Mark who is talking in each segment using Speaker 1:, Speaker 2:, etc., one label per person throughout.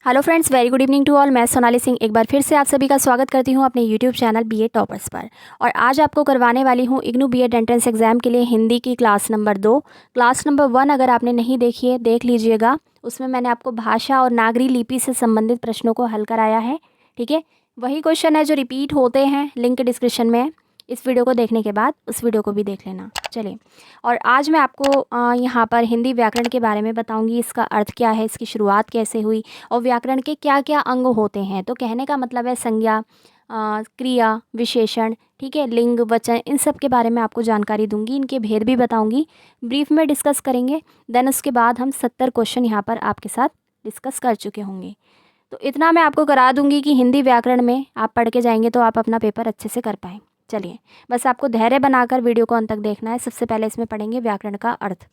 Speaker 1: Hello friends, very good evening to all. मैं सोनाली सिंह एक बार फिर से आप सभी का स्वागत करती हूं अपने यूट्यूब चैनल बीए टॉपर्स पर। और आज आपको करवाने वाली हूं इग्नू बीएड एंट्रेंस एग्ज़ाम के लिए हिंदी की क्लास नंबर 2। क्लास नंबर 1 अगर आपने नहीं देखी है देख लीजिएगा। उसमें मैंने आपको भाषा और नागरी लिपि से संबंधित प्रश्नों को हल कराया है। ठीक है, वही क्वेश्चन है जो रिपीट होते हैं, लिंक डिस्क्रिप्शन में है। इस वीडियो को देखने के बाद उस वीडियो को भी देख लेना। चलिए, और आज मैं आपको यहाँ पर हिंदी व्याकरण के बारे में बताऊंगी। इसका अर्थ क्या है, इसकी शुरुआत कैसे हुई और व्याकरण के क्या क्या अंग होते हैं। तो कहने का मतलब है संज्ञा, क्रिया, विशेषण, ठीक है, लिंग, वचन, इन सब के बारे में आपको जानकारी दूंगी। इनके भेद भी बताऊंगी, ब्रीफ में डिस्कस करेंगे। देन उसके बाद हम 70 क्वेश्चन यहाँ पर आपके साथ डिस्कस कर चुके होंगे। तो इतना मैं आपको करा दूंगी कि हिंदी व्याकरण में आप पढ़ के जाएंगे तो आप अपना पेपर अच्छे से कर पाएँ। चलिए, बस आपको धैर्य बनाकर वीडियो को अंत तक देखना है। सबसे पहले इसमें पढ़ेंगे व्याकरण का अर्थ।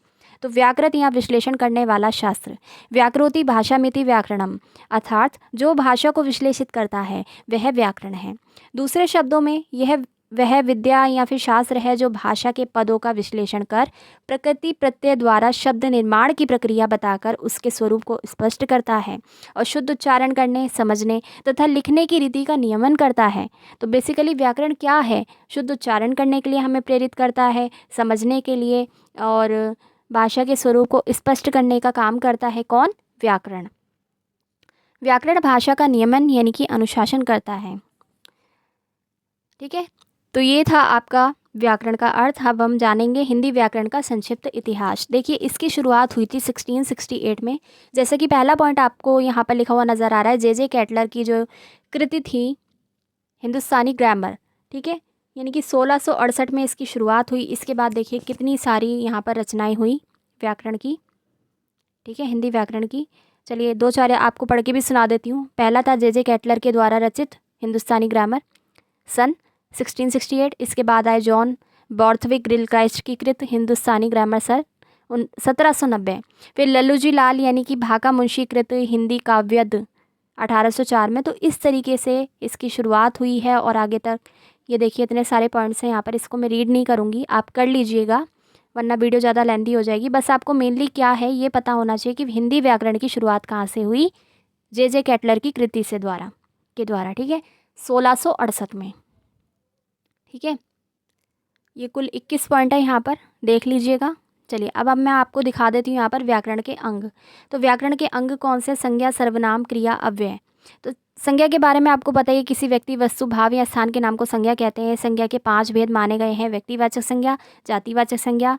Speaker 1: तो व्याकृत या विश्लेषण करने वाला शास्त्र। व्याकरोति भाषामिति व्याकरणम, अर्थात जो भाषा को विश्लेषित करता है वह व्याकरण है। दूसरे शब्दों में यह वह विद्या या फिर शास्त्र है जो भाषा के पदों का विश्लेषण कर प्रकृति प्रत्यय द्वारा शब्द निर्माण की प्रक्रिया बताकर उसके स्वरूप को स्पष्ट करता है और शुद्ध उच्चारण करने, समझने तथा लिखने की रीति का नियमन करता है। तो बेसिकली व्याकरण क्या है? शुद्ध उच्चारण करने के लिए हमें प्रेरित करता है, समझने के लिए, और भाषा के स्वरूप को स्पष्ट करने का काम करता है। कौन? व्याकरण। व्याकरण भाषा का नियमन यानी कि अनुशासन करता है। ठीक है, तो ये था आपका व्याकरण का अर्थ। अब हम जानेंगे हिंदी व्याकरण का संक्षिप्त इतिहास। देखिए, इसकी शुरुआत हुई थी 1668 में। जैसे कि पहला पॉइंट आपको यहाँ पर लिखा हुआ नज़र आ रहा है, जे कैटलर की जो कृति थी हिंदुस्तानी ग्रामर। ठीक है, यानी कि 1668 में इसकी शुरुआत हुई। इसके बाद देखिए कितनी सारी यहाँ पर रचनाएं हुई व्याकरण की। ठीक है, हिंदी व्याकरण की। चलिए, दो चार आपको पढ़ के भी सुना देती हूँ। पहला था जे कैटलर के द्वारा रचित हिंदुस्तानी ग्रामर सन 1668। इसके बाद आए जॉन बॉर्थविक ग्रिलक्राइस्ट की कृत हिंदुस्तानी ग्रामर सर 1790। फिर लल्लूजी लाल यानी कि भाका मुंशी कृत हिंदी काव्यद 1804 में। तो इस तरीके से इसकी शुरुआत हुई है और आगे तक ये देखिए इतने सारे पॉइंट्स हैं यहाँ पर। इसको मैं रीड नहीं करूँगी, आप कर लीजिएगा वरना वीडियो ज़्यादा लेंथी हो जाएगी। बस आपको मेनली क्या है ये पता होना चाहिए कि हिंदी व्याकरण की शुरुआत कहाँ से हुई। जे कैटलर की कृति से द्वारा। ठीक है, 1668 में। ठीक है, ये कुल 21 पॉइंट है यहाँ पर, देख लीजिएगा। चलिए, अब मैं आपको दिखा देती हूँ यहाँ पर व्याकरण के अंग। तो व्याकरण के अंग कौन से? संज्ञा, सर्वनाम, क्रिया, अव्यय। तो संज्ञा के बारे में आपको पता है, किसी व्यक्ति, वस्तु, भाव या स्थान के नाम को संज्ञा कहते हैं। संज्ञा के 5 भेद माने गए हैं: व्यक्तिवाचक संज्ञा, जातिवाचक संज्ञा,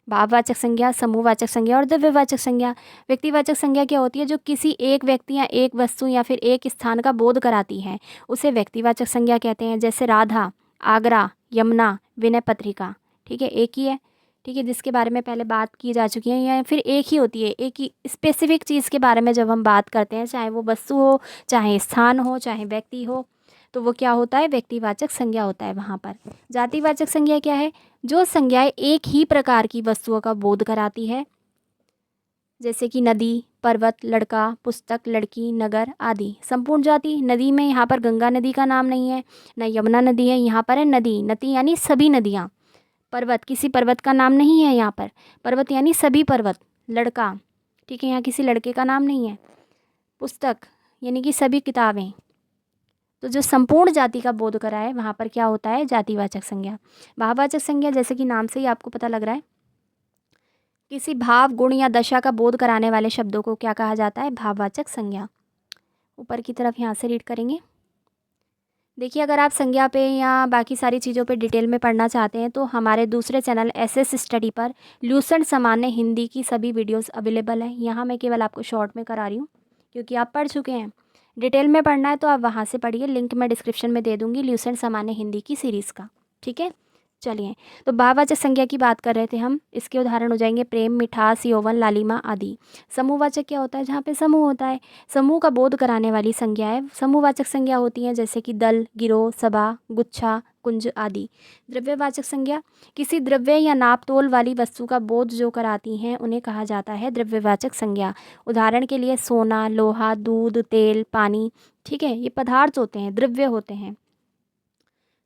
Speaker 1: भाववाचक संज्ञा, समूहवाचक संज्ञा और द्रव्यवाचक संज्ञा। व्यक्तिवाचक संज्ञा क्या होती है? जो किसी एक व्यक्ति या एक वस्तु या फिर एक स्थान का बोध कराती है, उसे व्यक्तिवाचक संज्ञा कहते हैं। जैसे राधा, आगरा, यमुना, विनय पत्रिका। ठीक है, एक ही है। ठीक है, जिसके बारे में पहले बात की जा चुकी है, या फिर एक ही होती है। एक ही स्पेसिफिक चीज़ के बारे में जब हम बात करते हैं, चाहे वो वस्तु हो, चाहे स्थान हो, चाहे व्यक्ति हो, तो वो क्या होता है? व्यक्तिवाचक संज्ञा होता है वहाँ पर। जातिवाचक संज्ञा क्या है? जो संज्ञाएं एक ही प्रकार की वस्तुओं का बोध कराती है, जैसे कि नदी, पर्वत, लड़का, पुस्तक, लड़की, नगर आदि। संपूर्ण जाति। नदी में यहाँ पर गंगा नदी का नाम नहीं है, न यमुना नदी है, यहाँ पर है नदी। नदी यानी सभी नदियाँ। पर्वत, किसी पर्वत का नाम नहीं है यहाँ पर। पर्वत यानी सभी पर्वत। लड़का, ठीक है, यहाँ किसी लड़के का नाम नहीं है। पुस्तक यानी कि सभी किताबें। तो जो संपूर्ण जाति का बोध कराए वहाँ पर क्या होता है? जातिवाचक संज्ञा। भाववाचक संज्ञा, जैसे कि नाम से ही आपको पता लग रहा है, किसी भाव, गुण या दशा का बोध कराने वाले शब्दों को क्या कहा जाता है? भाववाचक संज्ञा। ऊपर की तरफ यहाँ से रीड करेंगे। देखिए, अगर आप संज्ञा पे या बाकी सारी चीज़ों पे डिटेल में पढ़ना चाहते हैं तो हमारे दूसरे चैनल एसएस स्टडी पर लूसेंट सामान्य हिंदी की सभी वीडियोस अवेलेबल हैं। यहाँ मैं केवल आपको शॉर्ट में करा रही हूँ क्योंकि आप पढ़ चुके हैं। डिटेल में पढ़ना है तो आप वहाँ से पढ़िए, लिंक मैं डिस्क्रिप्शन में दे दूँगी लूसेंट सामान्य हिंदी की सीरीज़ का। ठीक है, चलिए, तो भाववाचक संज्ञा की बात कर रहे थे हम। इसके उदाहरण हो जाएंगे प्रेम, मिठास, यौवन, लालिमा आदि। समूहवाचक क्या होता है? जहाँ पे समूह होता है, समूह का बोध कराने वाली संज्ञाएं समूहवाचक संज्ञा होती हैं, जैसे कि दल, गिरोह, सभा, गुच्छा, कुंज आदि। द्रव्यवाचक संज्ञा, किसी द्रव्य या नापतोल वाली वस्तु का बोध जो कराती हैं उन्हें कहा जाता है द्रव्यवाचक संज्ञा। उदाहरण के लिए सोना, लोहा, दूध, तेल, पानी। ठीक है, ये पदार्थ होते हैं, द्रव्य होते हैं।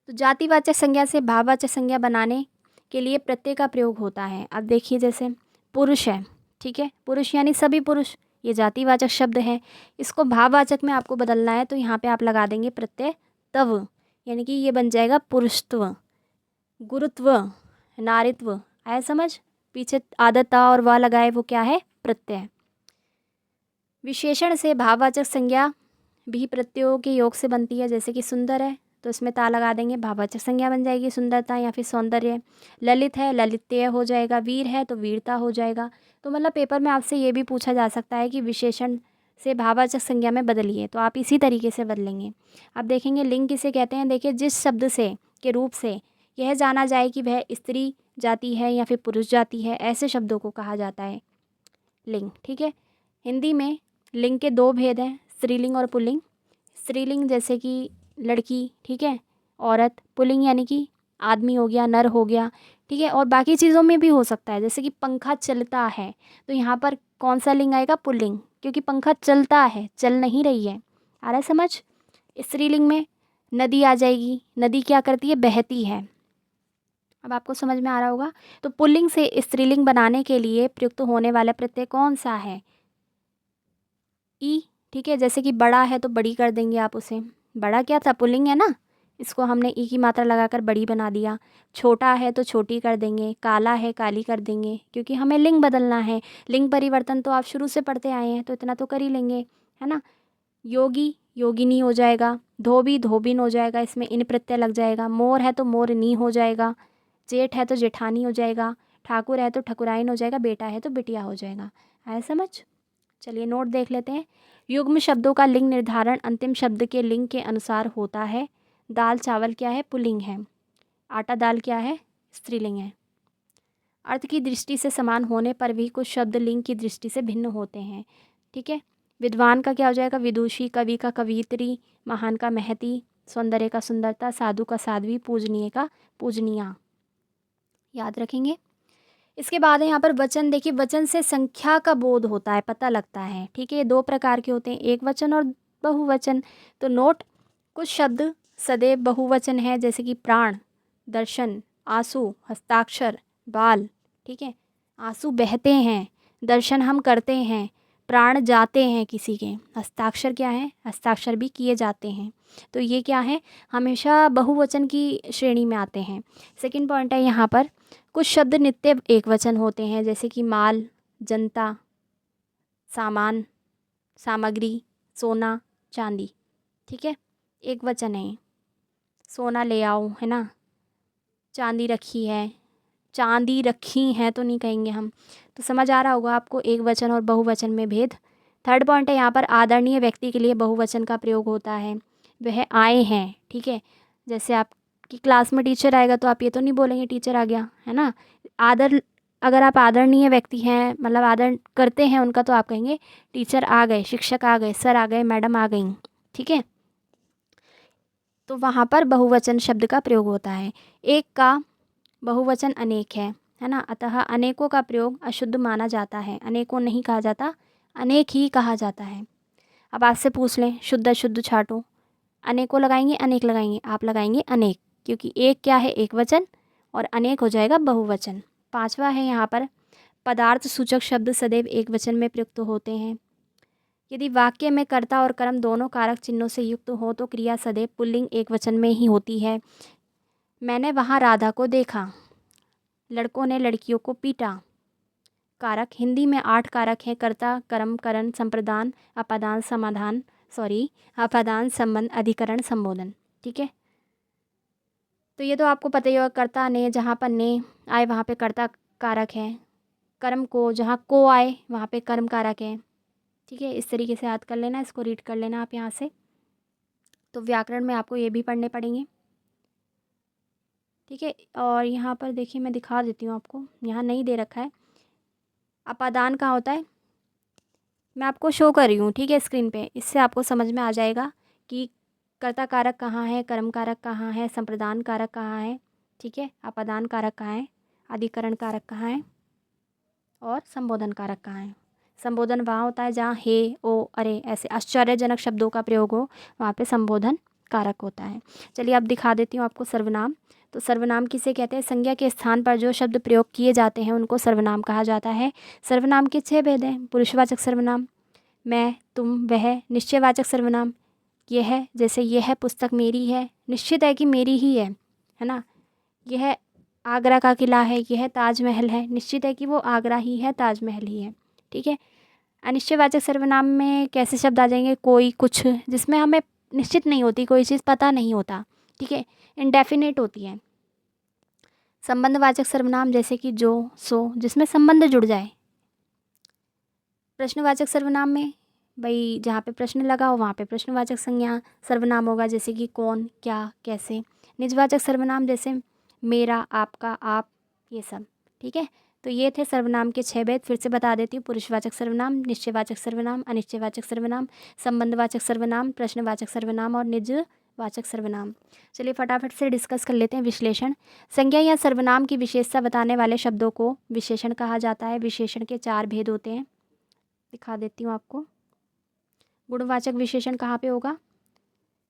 Speaker 1: तो जातिवाचक संज्ञा से भाववाचक संज्ञा बनाने के लिए प्रत्यय का प्रयोग होता है। अब देखिए, जैसे पुरुष है, ठीक है, पुरुष यानी सभी पुरुष, ये जातिवाचक शब्द है। इसको भाववाचक में आपको बदलना है तो यहाँ पे आप लगा देंगे प्रत्यय तव, यानी कि ये बन जाएगा पुरुषत्व, गुरुत्व, नारित्व। आया समझ? पीछे आदता और व लगाए वो क्या है? प्रत्यय। विशेषण से भाववाचक संज्ञा भी प्रत्ययों के योग से बनती है, जैसे कि सुंदर है तो इसमें ता लगा देंगे, भाववाचक संज्ञा बन जाएगी सुंदरता या फिर सौंदर्य। ललित है, ललित्य हो जाएगा। वीर है तो वीरता हो जाएगा। तो मतलब पेपर में आपसे ये भी पूछा जा सकता है कि विशेषण से भाववाचक संज्ञा में बदलिए, तो आप इसी तरीके से बदलेंगे। अब देखेंगे लिंग किसे कहते हैं। देखिए, जिस शब्द से के रूप से यह जाना जाए कि वह स्त्री जाति है या फिर पुरुष जाति है, ऐसे शब्दों को कहा जाता है लिंग। ठीक है, हिंदी में लिंग के दो भेद हैं, स्त्रीलिंग और पुल्लिंग। स्त्रीलिंग जैसे कि लड़की, ठीक है, औरत। पुल्लिंग यानी कि आदमी हो गया, नर हो गया, ठीक है। और बाकी चीज़ों में भी हो सकता है, जैसे कि पंखा चलता है तो यहाँ पर कौन सा लिंग आएगा? पुल्लिंग, क्योंकि पंखा चलता है, चल नहीं रही है। आ रहा है समझ? स्त्रीलिंग में नदी आ जाएगी। नदी क्या करती है? बहती है। अब आपको समझ में आ रहा होगा। तो पुल्लिंग से स्त्रीलिंग बनाने के लिए प्रयुक्त होने वाला प्रत्यय कौन सा है? ई, ठीक है। जैसे कि बड़ा है तो बड़ी कर देंगे आप उसे। बड़ा क्या था? पुल्लिंग है ना, इसको हमने ई की मात्रा लगाकर बड़ी बना दिया। छोटा है तो छोटी कर देंगे। काला है काली कर देंगे, क्योंकि हमें लिंग बदलना है। लिंग परिवर्तन तो आप शुरू से पढ़ते आए हैं तो इतना तो कर ही लेंगे, है ना। योगी योगिनी हो जाएगा। धोबी धोबिन हो जाएगा, इसमें इन प्रत्यय लग जाएगा। मोर है तो मोरनी हो जाएगा। जेठ है तो जेठानी हो जाएगा। ठाकुर है तो ठकुराइन हो जाएगा। बेटा है तो बिटिया हो जाएगा। आया समझ? चलिए नोट देख लेते हैं। युग्म शब्दों का लिंग निर्धारण अंतिम शब्द के लिंग के अनुसार होता है। दाल चावल क्या है? पुल्लिंग है। आटा दाल क्या है? स्त्रीलिंग है। अर्थ की दृष्टि से समान होने पर भी कुछ शब्द लिंग की दृष्टि से भिन्न होते हैं, ठीक है। विद्वान का क्या हो जाएगा? विदुषी। कवि का कवियत्री। महान का महती। सौंदर्य का सुंदरता। साधु का साध्वी। पूजनीय का पूजनीया। याद रखेंगे। इसके बाद है यहाँ पर वचन। देखिए, वचन से संख्या का बोध होता है, पता लगता है, ठीक है। ये दो प्रकार के होते हैं, एक वचन और बहुवचन। तो नोट, कुछ शब्द सदैव बहुवचन है, जैसे कि प्राण, दर्शन, आंसू, हस्ताक्षर, बाल, ठीक है। आंसू बहते हैं, दर्शन हम करते हैं, प्राण जाते हैं किसी के, हस्ताक्षर क्या है? हस्ताक्षर भी किए जाते हैं। तो ये क्या है? हमेशा बहुवचन की श्रेणी में आते हैं। सेकंड पॉइंट है यहाँ पर, कुछ शब्द नित्य एक वचन होते हैं, जैसे कि माल, जनता, सामान, सामग्री, सोना, चांदी, ठीक है। एक वचन है। सोना ले आओ, है ना। चांदी रखी है, चांदी रखी हैं तो नहीं कहेंगे हम। तो समझ आ रहा होगा आपको एक वचन और बहुवचन में भेद। थर्ड पॉइंट है यहाँ पर, आदरणीय व्यक्ति के लिए बहुवचन का प्रयोग होता है। वह आए हैं, ठीक है। जैसे आपकी क्लास में टीचर आएगा तो आप ये तो नहीं बोलेंगे टीचर आ गया, है ना। आदर, अगर आप आदरणीय व्यक्ति हैं, मतलब आदर करते हैं उनका, तो आप कहेंगे टीचर आ गए, शिक्षक आ गए, सर आ गए, मैडम आ गई, ठीक है। तो वहाँ पर बहुवचन शब्द का प्रयोग होता है। एक का बहुवचन अनेक है ना। अतः अनेकों का प्रयोग अशुद्ध माना जाता है। अनेकों नहीं कहा जाता, अनेक ही कहा जाता है। अब आपसे पूछ लें, शुद्ध अशुद्ध छाटो, अनेकों लगाएंगे अनेक लगाएंगे? आप लगाएंगे अनेक, क्योंकि एक क्या है? एक वचन, और अनेक हो जाएगा बहुवचन। पांचवा है यहाँ पर, पदार्थ सूचक शब्द सदैव एक वचन में प्रयुक्त होते हैं। यदि वाक्य में कर्ता और कर्म दोनों कारक चिन्हों से युक्त हो तो क्रिया सदैव पुल्लिंग एक वचन में ही होती है। मैंने वहाँ राधा को देखा, लड़कों ने लड़कियों को पीटा। कारक हिंदी में 8 कारक हैं, कर्ता, कर्म, करण, संप्रदान, अपादान, समाधान, अपादान, संबंध, अधिकरण, संबोधन, ठीक है। तो ये तो आपको पता ही होगा, कर्ता ने, जहाँ पर ने आए वहाँ पे कर्ता कारक है। कर्म को, जहाँ को आए वहाँ पे कर्म कारक है, ठीक है। इस तरीके से याद कर लेना, इसको रीड कर लेना आप यहाँ से। तो व्याकरण में आपको ये भी पढ़ने पड़ेंगे, ठीक है। और यहाँ पर देखिए, मैं दिखा देती हूँ आपको, यहाँ नहीं दे रखा है। अपादान कहाँ होता है, मैं आपको शो कर रही हूँ, ठीक है, स्क्रीन पे। इससे आपको समझ में आ जाएगा कि कर्ता कारक कहाँ है, कर्म कारक कहाँ है, संप्रदान कारक कहाँ है, ठीक है, अपादान कारक कहाँ है, अधिकरण कारक कहाँ है, और संबोधन कारक कहाँ है। संबोधन वहाँ होता है जहाँ हे, ओ, अरे ऐसे आश्चर्यजनक शब्दों का प्रयोग हो, वहाँ पे संबोधन कारक होता है। चलिए अब दिखा देती हूँ आपको सर्वनाम। तो सर्वनाम किसे कहते हैं? संज्ञा के स्थान पर जो शब्द प्रयोग किए जाते हैं उनको सर्वनाम कहा जाता है। सर्वनाम के 6 भेद हैं। पुरुषवाचक सर्वनाम, मैं, तुम, वह। निश्चयवाचक सर्वनाम यह, जैसे यह पुस्तक मेरी है, निश्चित है कि मेरी ही है ना। यह आगरा का किला है, यह ताजमहल है, निश्चित है कि वो आगरा ही है, ताजमहल ही है। ठीक है। अनिश्चयवाचक सर्वनाम में कैसे शब्द आ जाएंगे? कोई, कुछ, जिसमें हमें निश्चित नहीं होती, कोई चीज़ पता नहीं होता। ठीक है, इंडेफिनेट होती है। संबंधवाचक सर्वनाम जैसे कि जो, सो, जिसमें संबंध जुड़ जाए। प्रश्नवाचक सर्वनाम में भाई जहाँ पे प्रश्न लगा हो वहाँ पे प्रश्नवाचक संज्ञा सर्वनाम होगा, जैसे कि कौन, क्या, कैसे। निजवाचक सर्वनाम जैसे मेरा, आपका, आप, ये सब। ठीक है, तो ये थे सर्वनाम के 6 भेद। फिर से बता देती हूँ। पुरुषवाचक सर्वनाम, निश्चयवाचक सर्वनाम, अनिश्चयवाचक सर्वनाम, संबंधवाचक सर्वनाम, प्रश्नवाचक सर्वनाम और निजवाचक सर्वनाम। चलिए फटाफट से डिस्कस कर लेते हैं। विश्लेषण। संज्ञा या सर्वनाम की विशेषता बताने वाले शब्दों को विशेषण कहा जाता है। विशेषण के 4 भेद होते हैं, दिखा देती हूँ आपको। गुणवाचक विशेषण कहाँ पे होगा?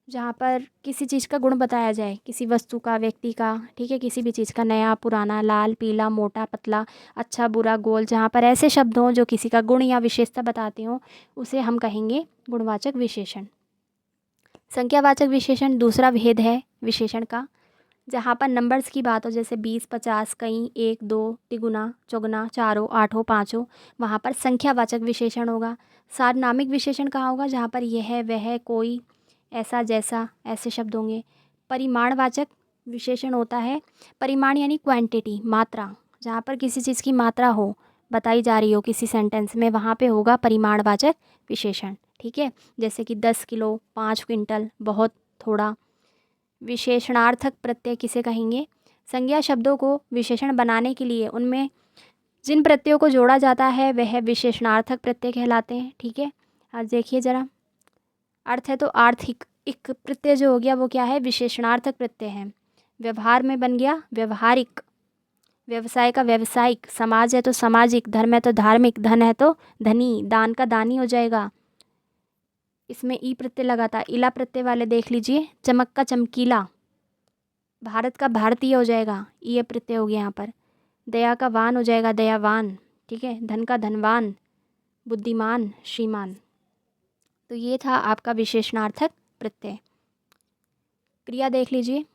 Speaker 1: जहाँ पर किसी चीज़ का गुण बताया जाए, किसी वस्तु का, व्यक्ति का। ठीक है, किसी भी चीज़ का, नया, पुराना, लाल, पीला, मोटा, पतला, अच्छा, बुरा, गोल, जहाँ पर ऐसे शब्द हों जो किसी का गुण या विशेषता बताते हों, उसे हम कहेंगे गुणवाचक विशेषण। संख्यावाचक विशेषण दूसरा भेद है विशेषण का, जहाँ पर नंबर्स की बात हो, जैसे 20, 50, कई, 1, 2, तिगुना, चौगुना, चारों, आठों, पाँचों, वहाँ पर संख्यावाचक विशेषण होगा। सार्वनामिक विशेषण कहाँ होगा? जहाँ पर यह, वह, कोई, ऐसा, जैसा, ऐसे शब्द होंगे। परिमाणवाचक विशेषण होता है, परिमाण यानी क्वांटिटी, मात्रा, जहाँ पर किसी चीज़ की मात्रा हो, बताई जा रही हो किसी सेंटेंस में, वहाँ पे होगा परिमाणवाचक विशेषण। ठीक है, जैसे कि 10 किलो, 5 क्विंटल, बहुत, थोड़ा। विशेषणार्थक प्रत्यय किसे कहेंगे? संज्ञा शब्दों को विशेषण बनाने के लिए उनमें जिन प्रत्ययों को जोड़ा जाता है वह विशेषणार्थक प्रत्यय कहलाते हैं। ठीक है, आज देखिए ज़रा। अर्थ है तो आर्थिक, एक प्रत्यय जो हो गया वो क्या है? विशेषणार्थक प्रत्यय है। व्यवहार में बन गया व्यवहारिक, व्यवसाय का व्यवसायिक, समाज है तो सामाजिक, धर्म है तो धार्मिक, धन है तो धनी, दान का दानी हो जाएगा। इसमें ई प्रत्यय लगा था, इला प्रत्यय वाले देख लीजिए, चमक का चमकीला, भारत का भारतीय हो जाएगा, ये प्रत्यय हो गया यहाँ पर। दया का वान हो जाएगा दयावान। ठीक है, धन का धनवान, बुद्धिमान, श्रीमान। तो ये था आपका विशेषणार्थक प्रत्यय। क्रिया देख लीजिए,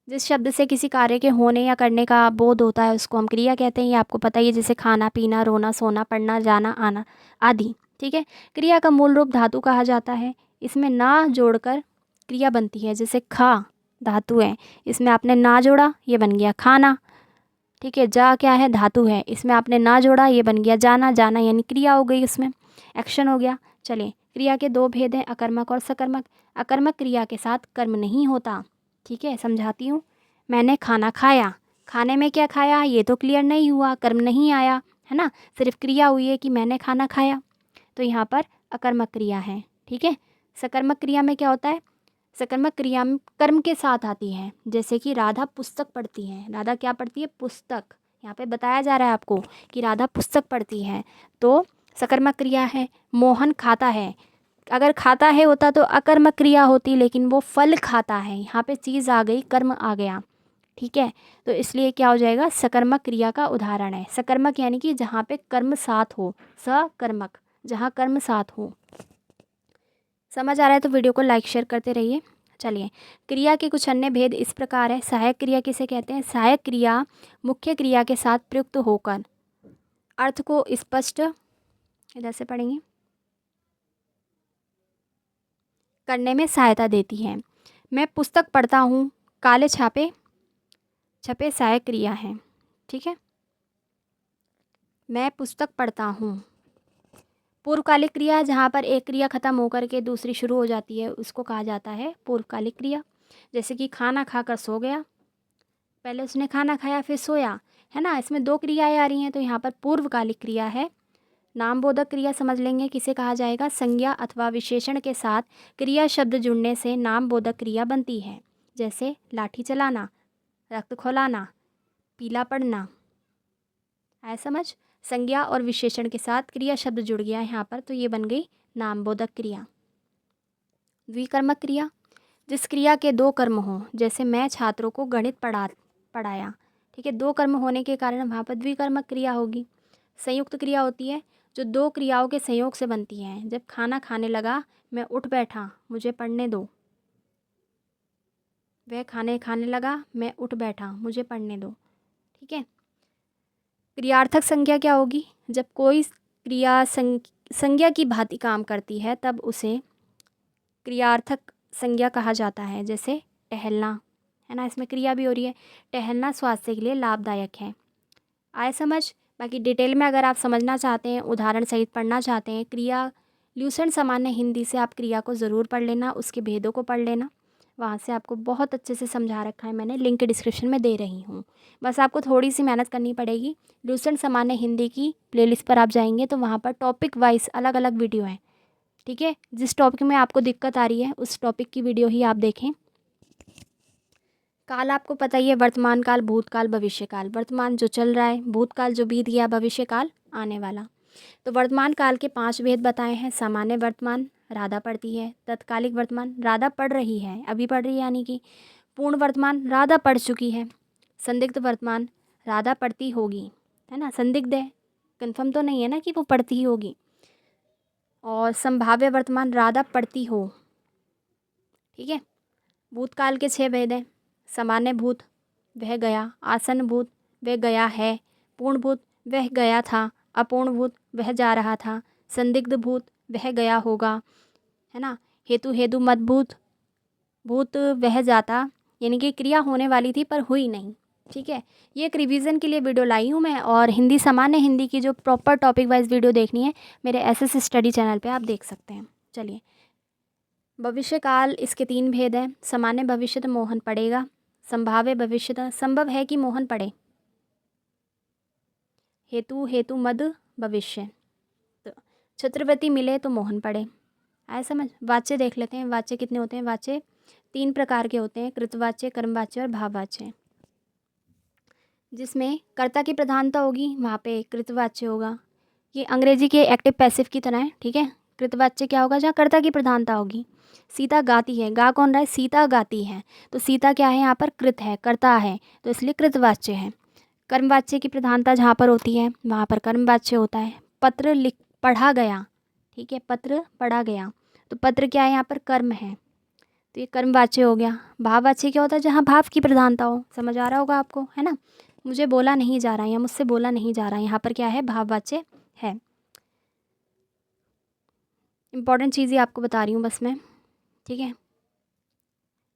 Speaker 1: जिस शब्द से किसी कार्य के होने या करने का बोध होता है उसको हम क्रिया कहते हैं। ये आपको पता ही है, जैसे खाना, पीना, रोना, सोना, पढ़ना, जाना, आना आदि। ठीक है, क्रिया का मूल रूप धातु कहा जाता है। इसमें ना जोड़कर क्रिया बनती है, जैसे खा धातु है, इसमें आपने ना जोड़ा, ये बन गया खाना। ठीक है, जा क्या है? धातु है, इसमें आपने ना जोड़ा, ये बन गया जाना। जाना यानी क्रिया हो गई, इसमें एक्शन हो गया। चलिए, क्रिया के 2 भेद हैं, अकर्मक और सकर्मक। अकर्मक क्रिया के साथ कर्म नहीं होता। ठीक है, समझाती हूँ। मैंने खाना खाया, खाने में क्या खाया ये तो क्लियर नहीं हुआ, कर्म नहीं आया, है ना, सिर्फ क्रिया हुई है कि मैंने खाना खाया, तो यहाँ पर अकर्मक क्रिया है। ठीक है, सकर्मक क्रिया में क्या होता है? सकर्मक क्रिया में कर्म के साथ आती है, जैसे कि राधा पुस्तक पढ़ती है। राधा क्या पढ़ती है? पुस्तक। यहाँ पे बताया जा रहा है आपको कि राधा पुस्तक पढ़ती है, तो सकर्मक क्रिया है। मोहन खाता है, अगर खाता है होता तो अकर्मक क्रिया होती, लेकिन वो फल खाता है, यहाँ पे चीज़ आ गई, कर्म आ गया। ठीक है, तो इसलिए क्या हो जाएगा? सकर्मक क्रिया का उदाहरण है। सकर्मक यानी कि जहाँ पे कर्म साथ हो, सकर्मक जहाँ कर्म साथ हो। समझ आ रहा है तो वीडियो को लाइक शेयर करते रहिए। चलिए, क्रिया के कुछ अन्य भेद इस प्रकार है। सहायक क्रिया किसे कहते हैं? सहायक क्रिया मुख्य क्रिया के साथ प्रयुक्त होकर अर्थ को स्पष्ट, इधर से पढ़ेंगे, करने में सहायता देती है। मैं पुस्तक पढ़ता हूँ, काले छापे छपे सहायक क्रिया है। ठीक है, मैं पुस्तक पढ़ता हूँ। पूर्वकालिक क्रिया, जहाँ पर एक क्रिया खत्म होकर के दूसरी शुरू हो जाती है, उसको कहा जाता है पूर्वकालिक क्रिया। जैसे कि खाना खाकर सो गया, पहले उसने खाना खाया फिर सोया, है ना, इसमें 2 क्रियाएं आ रही हैं, तो यहाँ पर पूर्वकालिक क्रिया है। नामबोधक क्रिया समझ लेंगे, किसे कहा जाएगा? संज्ञा अथवा विशेषण के साथ क्रिया शब्द जुड़ने से नामबोधक क्रिया बनती है, जैसे लाठी चलाना, रक्त खौलाना, पीला पड़ना। आया समझ? संज्ञा और विशेषण के साथ क्रिया शब्द जुड़ गया यहाँ पर, तो ये बन गई नामबोधक क्रिया। द्विकर्मक क्रिया, जिस क्रिया के 2 कर्म हों, जैसे मैं छात्रों को गणित पढ़ाया। ठीक है, 2 कर्म होने के कारण वहाँ पर द्विकर्मक क्रिया होगी। संयुक्त क्रिया होती है, जो दो क्रियाओं के संयोग से बनती हैं। जब खाना खाने लगा, मैं उठ बैठा, मुझे पढ़ने दो। वह खाने खाने लगा, मैं उठ बैठा, मुझे पढ़ने दो। ठीक है। क्रियार्थक संज्ञा क्या होगी? जब कोई क्रिया संज्ञा की भांति काम करती है तब उसे क्रियार्थक संज्ञा कहा जाता है। जैसे टहलना, है ना, इसमें क्रिया भी हो रही है। टहलना स्वास्थ्य के लिए लाभदायक है। आए समझ? बाकी डिटेल में अगर आप समझना चाहते हैं, उदाहरण सहित पढ़ना चाहते हैं, क्रिया ल्यूसेंट सामान्य हिंदी से आप क्रिया को ज़रूर पढ़ लेना, उसके भेदों को पढ़ लेना। वहाँ से आपको बहुत अच्छे से समझा रखा है मैंने, लिंक डिस्क्रिप्शन में दे रही हूँ। बस आपको थोड़ी सी मेहनत करनी पड़ेगी। ल्यूसेंट सामान्य हिंदी की प्लेलिस्ट पर आप जाएंगे तो वहाँ पर टॉपिक वाइज अलग अलग वीडियो हैं। ठीक है। जिस टॉपिक में आपको दिक्कत आ रही है उस टॉपिक की वीडियो ही आप देखें। काल आपको पता ही है, वर्तमान काल, भूतकाल, भविष्य काल। वर्तमान जो चल रहा है, भूतकाल जो बीत गया, भविष्य काल आने वाला। तो वर्तमान काल के 5 भेद बताए हैं। सामान्य वर्तमान, राधा पढ़ती है। तत्कालिक वर्तमान, राधा पढ़ रही है, अभी पढ़ रही है, यानी कि पूर्ण वर्तमान, राधा पढ़ चुकी है। संदिग्ध वर्तमान, राधा पढ़ती होगी, है ना, संदिग्ध है, कंफर्म तो नहीं है ना कि वो पढ़ती ही होगी। और संभाव्य वर्तमान, राधा पढ़ती हो। ठीक है। भूतकाल के 6 भेद हैं। सामान्य भूत, वह गया। आसन्न भूत, वह गया है। पूर्ण भूत, वह गया था। अपूर्ण भूत, वह जा रहा था। संदिग्ध भूत, वह गया होगा, है ना। हेतु हेतु मत भूत, भूत वह जाता, यानी कि क्रिया होने वाली थी पर हुई नहीं। ठीक है। ये एक रिवीजन के लिए वीडियो लाई हूँ मैं। और हिंदी सामान्य हिंदी की जो प्रॉपर टॉपिक वाइज वीडियो देखनी है, मेरे एसएस स्टडी चैनल पे आप देख सकते हैं। चलिए, भविष्य काल, इसके 3 भेद हैं। सामान्य भविष्य तो मोहन पढ़ेगा। संभाव्य भविष्य तो संभव है कि मोहन पढ़े। हेतु हेतु मद भविष्य, तो छत्रवती मिले तो मोहन पढ़े। आए समझ? वाच्य देख लेते हैं। वाच्य कितने होते हैं? वाच्य 3 प्रकार के होते हैं, कृतवाच्य, कर्मवाच्य और भाववाच्य। जिसमें कर्ता की प्रधानता होगी वहाँ पे कृतवाच्य होगा। ये अंग्रेजी के एक्टिव पैसिव की तरह है। ठीक है। कृतवाच्य क्या होगा? जहाँ कर्ता की प्रधानता होगी। सीता गाती है, गा कौन रहा है? सीता गाती है, तो सीता क्या है यहाँ पर? कृत है, कर्ता है, तो इसलिए कृतवाच्य है। कर्मवाच्य की प्रधानता जहाँ पर होती है वहाँ पर कर्मवाच्य होता है। पत्र लिख पढ़ा गया, ठीक है, पत्र पढ़ा गया, तो पत्र क्या है? यहाँ पर कर्म है, तो ये कर्मवाच्य हो गया। भाववाच्य क्या होता है? जहाँ भाव की प्रधानता हो। समझ आ रहा होगा आपको, है ना। मुझे बोला नहीं जा रहा है या मुझसे बोला नहीं जा रहा है, यहाँ पर क्या है? भाववाच्य है। इंपॉर्टेंट चीज़ें आपको बता रही हूँ बस मैं। ठीक है।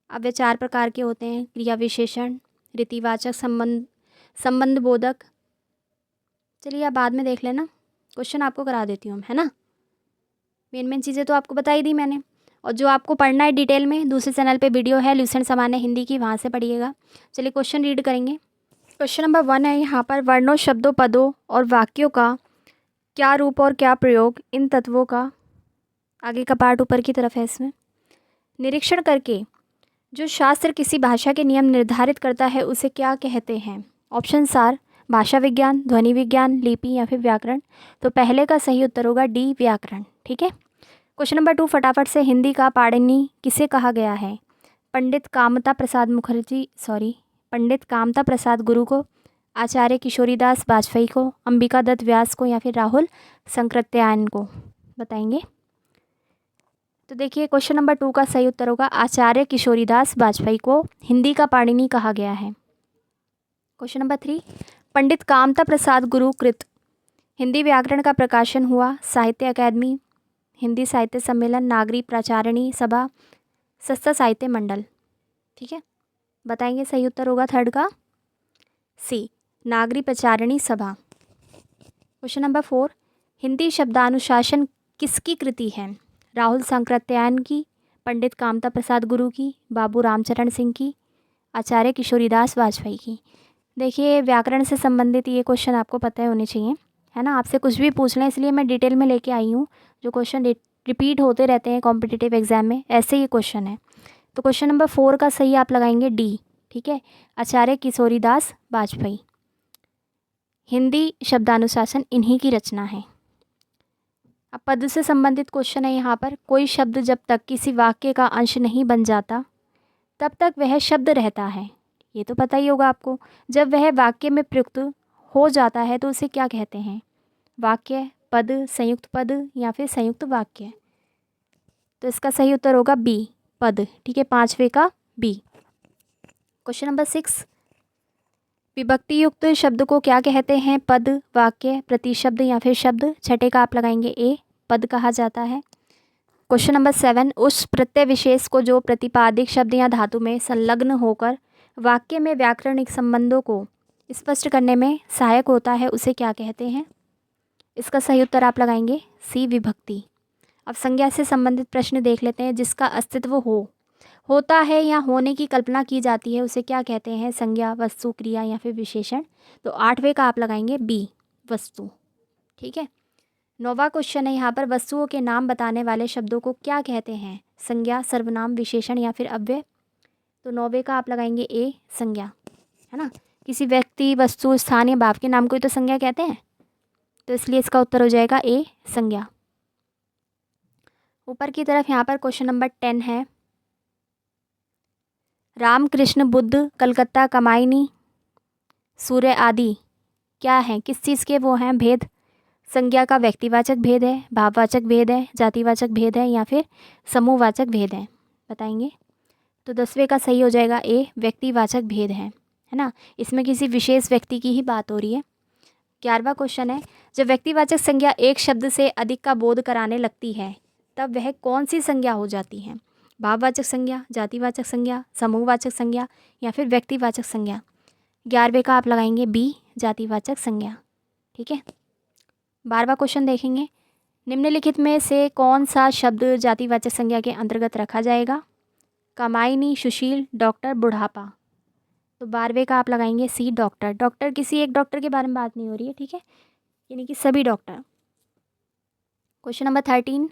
Speaker 1: अब वे 4 प्रकार के होते हैं, क्रिया विशेषण, रीतिवाचक, संबंध बोधक। चलिए आप बाद में देख लेना, क्वेश्चन आपको करा देती हूँ, है ना। मेन चीज़ें तो आपको बता ही दी मैंने। और जो आपको पढ़ना है डिटेल में, दूसरे चैनल पे वीडियो है ल्यूसेंट सामान्य हिंदी की, वहाँ से पढ़िएगा। चलिए क्वेश्चन रीड करेंगे। क्वेश्चन नंबर 1 है यहाँ पर, वर्णों, शब्दों, पदों और वाक्यों का क्या रूप और क्या प्रयोग, इन तत्वों का। आगे का पार्ट ऊपर की तरफ है। इसमें निरीक्षण करके जो शास्त्र किसी भाषा के नियम निर्धारित करता है उसे क्या कहते हैं? ऑप्शन आर भाषा विज्ञान, ध्वनि विज्ञान, लिपि या फिर व्याकरण। तो पहले का सही उत्तर होगा डी, व्याकरण। ठीक है। क्वेश्चन नंबर 2 फटाफट से, हिंदी का पाणिनि किसे कहा गया है? पंडित कामता प्रसाद गुरु को, आचार्य किशोरीदास वाजपेयी को, अंबिका दत्त व्यास को या फिर राहुल संकृत्यायन को। बताएंगे। तो देखिए क्वेश्चन नंबर 2 का सही उत्तर होगा आचार्य किशोरीदास वाजपेयी को हिंदी का पाणिनि कहा गया है। क्वेश्चन नंबर 3, पंडित कामता प्रसाद गुरु कृत हिंदी व्याकरण का प्रकाशन हुआ साहित्य अकादमी, हिंदी साहित्य सम्मेलन, नागरी प्राचारणी सभा, सस्ता साहित्य मंडल। ठीक है। बताएंगे। सही उत्तर होगा थर्ड का सी, नागरी प्रचारणी सभा। क्वेश्चन नंबर 4, हिंदी शब्दानुशासन किसकी कृति है? राहुल सांकृत्यायन की, पंडित कामता प्रसाद गुरु की, बाबू रामचरण सिंह की, आचार्य किशोरीदास वाजपेयी की। देखिए व्याकरण से संबंधित ये क्वेश्चन आपको पता होने चाहिए, है ना। आपसे कुछ भी पूछ लें, इसलिए मैं डिटेल में लेके आई हूँ। जो क्वेश्चन रिपीट होते रहते हैं कॉम्पिटिटिव एग्जाम में, ऐसे ही क्वेश्चन है। तो क्वेश्चन नंबर 4 का सही आप लगाएंगे डी। ठीक है। आचार्य किशोरीदास वाजपेयी, हिंदी शब्दानुशासन इन्हीं की रचना है। अब पद से संबंधित क्वेश्चन है यहाँ पर, कोई शब्द जब तक किसी वाक्य का अंश नहीं बन जाता तब तक वह शब्द रहता है। ये तो पता ही होगा आपको। जब वह वाक्य में प्रयुक्त हो जाता है तो उसे क्या कहते हैं? वाक्य, पद, संयुक्त पद या फिर संयुक्त वाक्य। तो इसका सही उत्तर होगा बी, पद। ठीक है, 5वें का बी। क्वेश्चन नंबर 6, विभक्ति युक्त शब्द को क्या कहते हैं? पद, वाक्य, प्रतिशब्द या फिर शब्द। 6 का आप लगाएंगे ए, पद कहा जाता है। क्वेश्चन नंबर 7, उस प्रत्यय विशेष को जो प्रतिपादिक शब्द या धातु में संलग्न होकर वाक्य में व्याकरणिक संबंधों को स्पष्ट करने में सहायक होता है, उसे क्या कहते हैं? इसका सही उत्तर आप लगाएंगे सी, विभक्ति। अब संज्ञा से संबंधित प्रश्न देख लेते हैं। जिसका अस्तित्व होता है या होने की कल्पना की जाती है, उसे क्या कहते हैं? संज्ञा, वस्तु, क्रिया या फिर विशेषण। तो 8वें का आप लगाएंगे बी, वस्तु। ठीक है, 9वां क्वेश्चन है यहाँ पर, वस्तुओं के नाम बताने वाले शब्दों को क्या कहते हैं? संज्ञा, सर्वनाम, विशेषण या फिर अव्यय। तो 9वें का आप लगाएंगे ए, संज्ञा, है ना। किसी व्यक्ति, वस्तु, स्थान या भाव के नाम को ही तो संज्ञा कहते हैं, तो इसलिए इसका उत्तर हो जाएगा ए, संज्ञा। ऊपर की तरफ यहाँ पर क्वेश्चन नंबर 10 है, राम, कृष्ण, बुद्ध, कलकत्ता, कमायनी, सूर्य आदि क्या हैं? किस चीज़ के वो हैं? भेद। संज्ञा का व्यक्तिवाचक भेद है, भाववाचक भेद है, जातिवाचक भेद है या फिर समूहवाचक भेद है? बताएंगे। तो 10वें का सही हो जाएगा ए, व्यक्तिवाचक भेद है ना। इसमें किसी विशेष व्यक्ति की ही बात हो रही है। 11वां क्वेश्चन है, जब व्यक्तिवाचक संज्ञा एक शब्द से अधिक का बोध कराने लगती है, तब वह कौन सी संज्ञा हो जाती है? भाववाचक संज्ञा, जातिवाचक संज्ञा, समूहवाचक संज्ञा या फिर व्यक्तिवाचक संज्ञा। 11वें का आप लगाएंगे बी, जातिवाचक संज्ञा। ठीक है, 12वां क्वेश्चन देखेंगे, निम्नलिखित में से कौन सा शब्द जातिवाचक संज्ञा के अंतर्गत रखा जाएगा? कामायनी, सुशील, डॉक्टर, बुढ़ापा। तो 12वें का आप लगाएंगे सी, डॉक्टर। डॉक्टर किसी एक डॉक्टर के बारे में बात नहीं हो रही है, ठीक है, यानी कि सभी डॉक्टर। क्वेश्चन नंबर 13,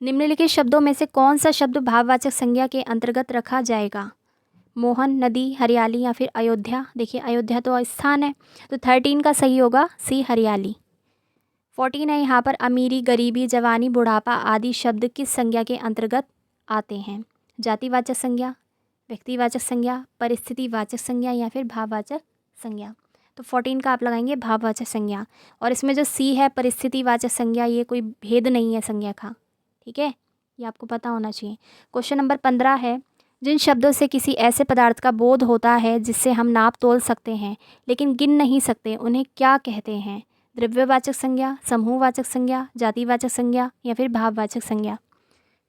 Speaker 1: निम्नलिखित शब्दों में से कौन सा शब्द भाववाचक संज्ञा के अंतर्गत रखा जाएगा? मोहन, नदी, हरियाली या फिर अयोध्या। देखिए, अयोध्या तो स्थान है, तो 13 का सही होगा सी, हरियाली। 14 है यहाँ पर, अमीरी, गरीबी, जवानी, बुढ़ापा आदि शब्द किस संज्ञा के अंतर्गत आते हैं? जातिवाचक संज्ञा, व्यक्तिवाचक संज्ञा, परिस्थितिवाचक संज्ञा या फिर भाववाचक संज्ञा। तो 14 का आप लगाएंगे भाववाचक संज्ञा। और इसमें जो सी है, परिस्थितिवाचक संज्ञा, ये कोई भेद नहीं है संज्ञा का, ठीक है, ये आपको पता होना चाहिए। क्वेश्चन नंबर 15 है, जिन शब्दों से किसी ऐसे पदार्थ का बोध होता है जिससे हम नाप तोल सकते हैं लेकिन गिन नहीं सकते, उन्हें क्या कहते हैं? द्रव्यवाचक संज्ञा, समूहवाचक संज्ञा, जातिवाचक संज्ञा या फिर भाववाचक संज्ञा।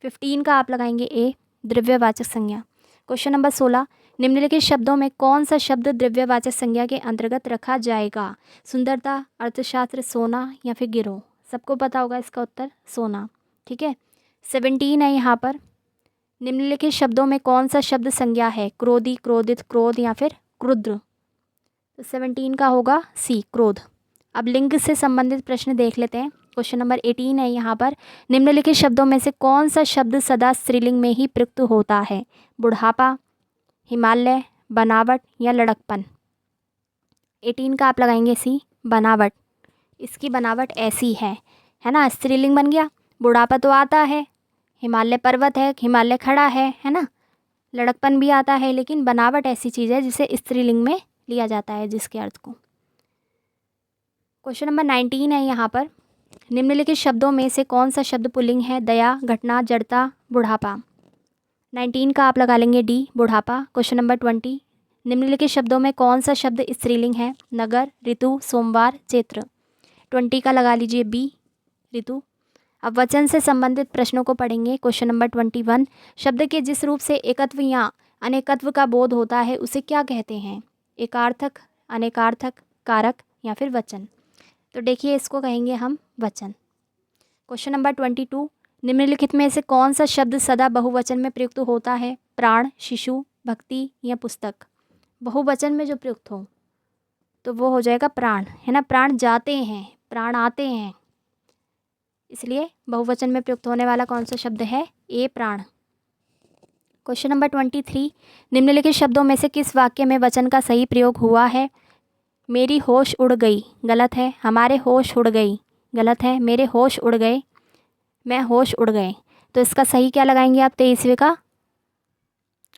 Speaker 1: 15 का आप लगाएंगे ए, द्रव्यवाचक संज्ञा। क्वेश्चन नंबर 16, निम्नलिखित शब्दों में कौन सा शब्द द्रव्यवाचक संज्ञा के अंतर्गत रखा जाएगा? सुंदरता, अर्थशास्त्र, सोना या फिर गिरोह। सबको पता होगा इसका उत्तर सोना। ठीक है, 17 है यहाँ पर, निम्नलिखित शब्दों में कौन सा शब्द संज्ञा है? क्रोधी, क्रोधित, क्रोध या फिर क्रुद्र। तो 17 का होगा सी, क्रोध। अब लिंग से संबंधित प्रश्न देख लेते हैं। क्वेश्चन नंबर 18 है यहाँ पर, निम्नलिखित शब्दों में से कौन सा शब्द सदा स्त्रीलिंग में ही प्रयुक्त होता है? बुढ़ापा, हिमालय, बनावट या लड़कपन। 18 का आप लगाएंगे सी, बनावट। इसकी बनावट ऐसी है ना, स्त्रीलिंग बन गया। बुढ़ापा तो आता है, हिमालय पर्वत है, हिमालय खड़ा है ना। लड़कपन भी आता है, लेकिन बनावट ऐसी चीज़ है जिसे स्त्रीलिंग में लिया जाता है, जिसके अर्थ को। क्वेश्चन नंबर 19 है यहाँ पर, निम्नलिखित शब्दों में से कौन सा शब्द पुल्लिंग है? दया, घटना, जड़ता, बुढ़ापा। 19 का आप लगा लेंगे डी, बुढ़ापा। क्वेश्चन नंबर 20, निम्नलिखित शब्दों में कौन सा शब्द स्त्रीलिंग है? नगर, ऋतु, सोमवार, चैत्र। 20 का लगा लीजिए बी, ऋतु। अब वचन से संबंधित प्रश्नों को पढ़ेंगे। क्वेश्चन नंबर 21, शब्द के जिस रूप से एकत्व या अनेकत्व का बोध होता है उसे क्या कहते हैं? एकार्थक, अनेकार्थक, कारक या फिर वचन। तो देखिए, इसको कहेंगे हम वचन। क्वेश्चन नंबर 22, निम्नलिखित में से कौन सा शब्द सदा बहुवचन में प्रयुक्त होता है? प्राण, शिशु, भक्ति या पुस्तक। बहुवचन में जो प्रयुक्त हो तो वो हो जाएगा प्राण, है ना। प्राण जाते हैं, प्राण आते हैं, इसलिए बहुवचन में प्रयुक्त होने वाला कौन सा शब्द है? ए, प्राण। क्वेश्चन नंबर 23, निम्नलिखित शब्दों में से किस वाक्य में वचन का सही प्रयोग हुआ है? मेरी होश उड़ गई, गलत है। हमारे होश उड़ गई, गलत है। मेरे होश उड़ गए, मैं होश उड़ गए। तो इसका सही क्या लगाएंगे आप? 23वें का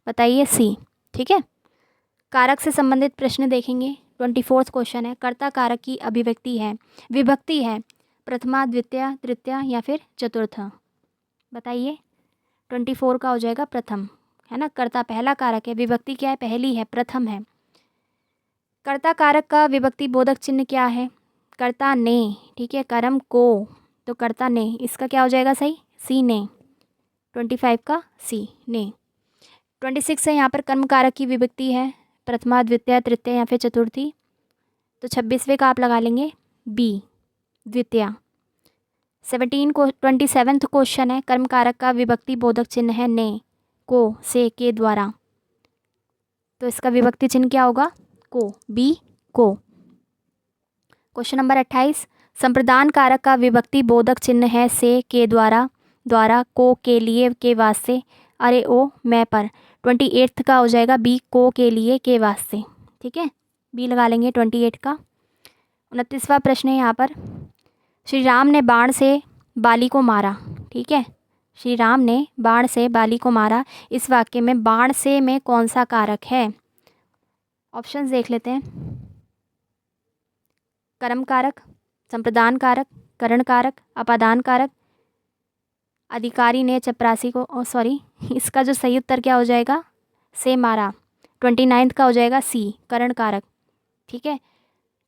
Speaker 1: बताइए सी। ठीक है, कारक से संबंधित प्रश्न देखेंगे। 24वां क्वेश्चन है, कर्ता कारक की अभिव्यक्ति है, विभक्ति है, प्रथमा, द्वितीय, तृतीय या फिर चतुर्थ? बताइए। 24 का हो जाएगा प्रथम, है ना। कर्ता पहला कारक है, विभक्ति क्या है, पहली है, प्रथम है। कर्ता कारक का विभक्ति बोधक चिन्ह क्या है? कर्ता ने, ठीक है, कर्म को, तो कर्ता ने, इसका क्या हो जाएगा सही? सी ने। 25 का सी ने। 26 है यहाँ पर कर्म कारक की विभक्ति है, प्रथमा, द्वितीय, तृतीय या फिर चतुर्थी, तो 26वें का आप लगा लेंगे बी, द्वितीय। 27th क्वेश्चन है, कर्म कारक का विभक्ति बोधक चिन्ह है ने, को, से, के द्वारा, तो इसका विभक्ति चिन्ह क्या होगा? को, बी, को। क्वेश्चन नंबर 28, संप्रदान कारक का विभक्ति बोधक चिन्ह है से, के द्वारा, द्वारा, को, के लिए, के वास्ते, अरे ओ, मैं पर। 28th का हो जाएगा बी, को, के लिए, के वास्ते, ठीक है, बी लगा लेंगे 28 का। 29वां प्रश्न है यहाँ पर, श्री राम ने बाण से बाली को मारा, ठीक है, श्री राम ने बाण से बाली को मारा, इस वाक्य में बाण से में कौन सा कारक है? ऑप्शंस देख लेते हैं। कर्म कारक, संप्रदान कारक, करण कारक, अपादान कारक, अधिकारी ने चपरासी को, सॉरी, इसका जो सही उत्तर क्या हो जाएगा? से मारा। 29th का हो जाएगा सी, करण कारक, ठीक है।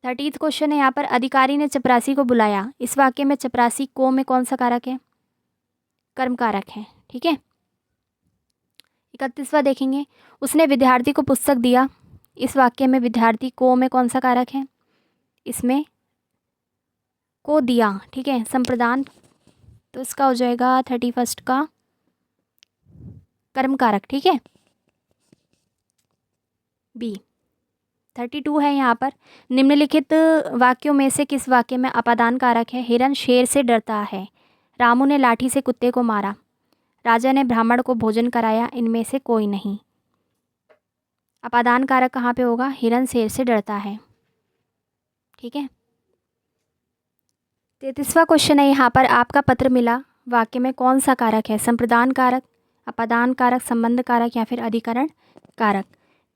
Speaker 1: 30th क्वेश्चन है यहाँ पर, अधिकारी ने चपरासी को बुलाया, इस वाक्य में चपरासी को में कौन सा कारक है? कर्म कारक है, ठीक है। 31वां देखेंगे, उसने विद्यार्थी को पुस्तक दिया, इस वाक्य में विद्यार्थी को में कौन सा कारक है? इसमें को दिया, ठीक है, संप्रदान, तो इसका हो जाएगा 31 का कर्म कारक, ठीक है, बी। 32 है यहाँ पर, निम्नलिखित वाक्यों में से किस वाक्य में अपादान कारक है? हिरण शेर से डरता है, रामू ने लाठी से कुत्ते को मारा, राजा ने ब्राह्मण को भोजन कराया, इनमें से कोई नहीं। अपादान कारक कहाँ पे होगा? हिरण शेर से डरता है, ठीक है। 33वां क्वेश्चन है यहाँ पर, आपका पत्र मिला, वाक्य में कौन सा कारक है? संप्रदान कारक, अपादान कारक, संबंध कारक या फिर अधिकरण कारक?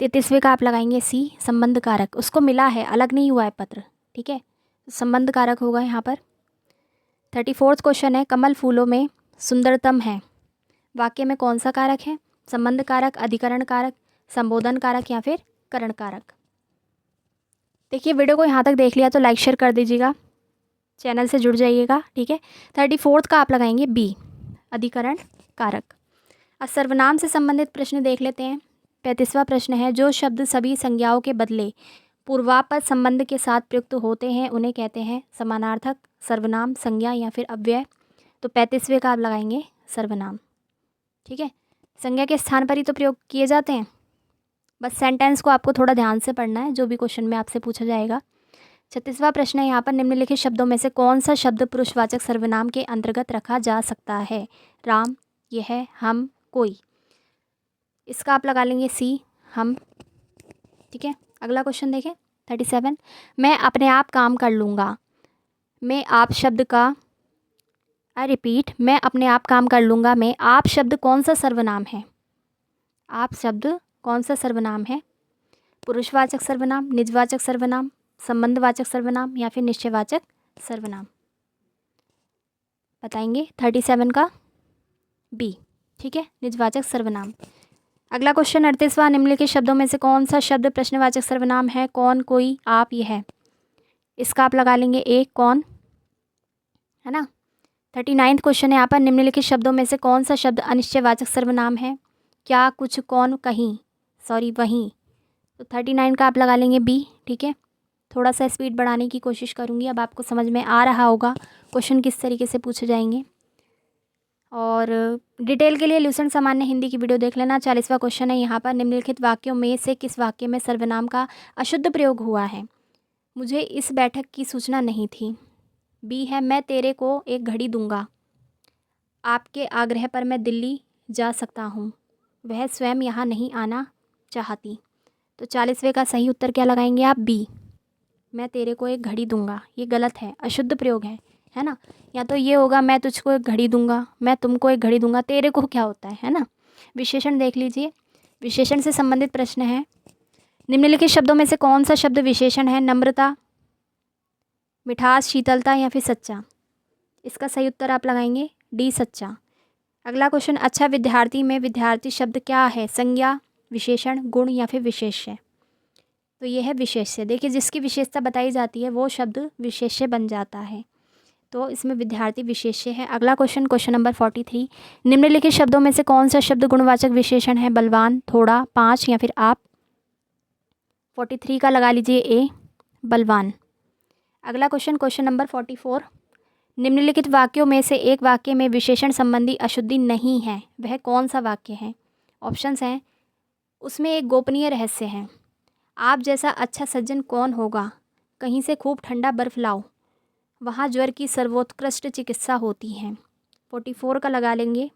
Speaker 1: 33वें का आप लगाएंगे सी, संबंध कारक, उसको मिला है, अलग नहीं हुआ है पत्र, ठीक है, संबंध कारक होगा यहाँ पर। 34th क्वेश्चन है, कमल फूलों में सुंदरतम है, वाक्य में कौन सा कारक है? संबंध कारक, अधिकरण कारक, संबोधन कारक या फिर करण कारक? देखिए, वीडियो को यहाँ तक देख लिया तो लाइक शेयर कर दीजिएगा, चैनल से जुड़ जाइएगा, ठीक है। 34th का आप लगाएंगे बी, अधिकरण कारक। अब सर्वनाम से संबंधित प्रश्न देख लेते हैं। 35वां प्रश्न है, जो शब्द सभी संज्ञाओं के बदले पूर्वापद संबंध के साथ प्रयुक्त होते हैं उन्हें कहते हैं समानार्थक, सर्वनाम, संज्ञा या फिर अव्यय। तो 35वें का आप लगाएंगे सर्वनाम, ठीक है। संज्ञा के स्थान पर ही तो प्रयोग किए जाते हैं, बस सेंटेंस को आपको थोड़ा ध्यान से पढ़ना है, जो भी क्वेश्चन में आपसे पूछा जाएगा। 36वां प्रश्न है यहाँ पर, निम्नलिखित शब्दों में से कौन सा शब्द पुरुषवाचक सर्वनाम के अंतर्गत रखा जा सकता है? राम, यह, हम, कोई, इसका आप लगा लेंगे सी, हम, ठीक है। अगला क्वेश्चन देखें 37, मैं अपने आप काम कर लूँगा, मैं आप शब्द का, आई रिपीट, मैं अपने आप काम कर लूँगा में आप शब्द कौन सा सर्वनाम है? आप शब्द कौन सा सर्वनाम है? पुरुषवाचक सर्वनाम, निजवाचक सर्वनाम, संबंधवाचक सर्वनाम या फिर निश्चयवाचक सर्वनाम? बताएंगे। 37 का बी, ठीक है, निजवाचक सर्वनाम। अगला क्वेश्चन 38वां, निम्नलिखित शब्दों में से कौन सा शब्द प्रश्नवाचक सर्वनाम है? कौन, कोई, आप, यह, इसका आप लगा लेंगे ए, कौन, है ना। 39th क्वेश्चन है यहाँ पर, निम्नलिखित शब्दों में से कौन सा शब्द अनिश्चयवाचक सर्वनाम है? क्या, कुछ, कौन, कहीं, सॉरी, वहीं। तो 39 का आप लगा लेंगे बी, ठीक है। थोड़ा सा स्पीड बढ़ाने की कोशिश करूँगी, अब आपको समझ में आ रहा होगा क्वेश्चन किस तरीके से पूछे जाएंगे। और डिटेल के लिए ल्यूसेंट सामान्य हिंदी की वीडियो देख लेना। 40वां क्वेश्चन है यहाँ पर, निम्नलिखित वाक्यों में से किस वाक्य में सर्वनाम का अशुद्ध प्रयोग हुआ है? मुझे इस बैठक की सूचना नहीं थी। बी है, मैं तेरे को एक घड़ी दूंगा, आपके आग्रह पर मैं दिल्ली जा सकता हूँ, वह स्वयं यहाँ नहीं आना चाहती। तो 40वें का सही उत्तर क्या लगाएंगे आप? बी, मैं तेरे को एक घड़ी दूंगा, ये गलत है, अशुद्ध प्रयोग है ना। या तो ये होगा, मैं तुझको एक घड़ी दूंगा, मैं तुमको एक घड़ी दूंगा, तेरे को क्या होता है ना। विशेषण देख लीजिए, विशेषण से संबंधित प्रश्न है। निम्नलिखित शब्दों में से कौन सा शब्द विशेषण है? नम्रता, मिठास, शीतलता या फिर सच्चा? इसका सही उत्तर आप लगाएंगे डी सच्चा। अगला क्वेश्चन, अच्छा विद्यार्थी में विद्यार्थी शब्द क्या है? संज्ञा, विशेषण, गुण या फिर विशेष्य? तो ये है विशेष्य। देखिए, जिसकी विशेषता बताई जाती है वो शब्द विशेष्य बन जाता है, तो इसमें विद्यार्थी विशेष्य है। अगला क्वेश्चन, क्वेश्चन नंबर 43, निम्नलिखित शब्दों में से कौन सा शब्द गुणवाचक विशेषण है? बलवान, थोड़ा, पाँच या फिर आप? 43 का लगा लीजिए ए, बलवान। अगला क्वेश्चन, क्वेश्चन नंबर 44, निम्नलिखित वाक्यों में से एक वाक्य में विशेषण संबंधी अशुद्धि नहीं है, वह कौन सा वाक्य है? ऑप्शंस हैं, उसमें एक गोपनीय रहस्य है, आप जैसा अच्छा सज्जन कौन होगा, कहीं से खूब ठंडा बर्फ लाओ, वहाँ ज्वर की सर्वोत्कृष्ट चिकित्सा होती है। 44 का लगा लेंगे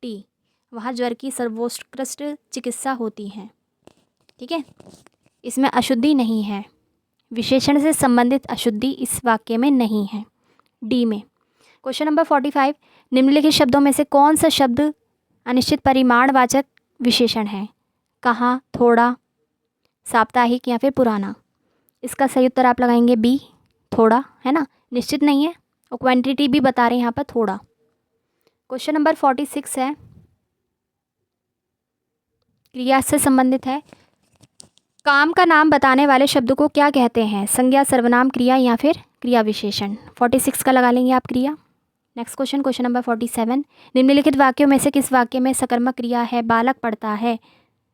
Speaker 1: टी, वहाँ ज्वर की सर्वोत्कृष्ट चिकित्सा होती है। ठीक है, इसमें अशुद्धि नहीं है, विशेषण से संबंधित अशुद्धि इस वाक्य में नहीं है, डी में। क्वेश्चन नंबर 45, निम्नलिखित शब्दों में से कौन सा शब्द अनिश्चित परिमाणवाचक विशेषण है? कहाँ, थोड़ा, साप्ताहिक या फिर पुराना? इसका सही उत्तर आप लगाएंगे बी, थोड़ा, है ना, निश्चित नहीं है और क्वांटिटी भी बता रहे हैं यहाँ पर, थोड़ा। क्वेश्चन नंबर 46 है, क्रिया से संबंधित है, काम का नाम बताने वाले शब्द को क्या कहते हैं? संज्ञा, सर्वनाम, क्रिया या फिर क्रिया विशेषण? 46 का लगा लेंगे आप क्रिया। नेक्स्ट क्वेश्चन, क्वेश्चन नंबर 47, निम्नलिखित वाक्यों में से किस वाक्य में सकर्मक क्रिया है? बालक पढ़ता है,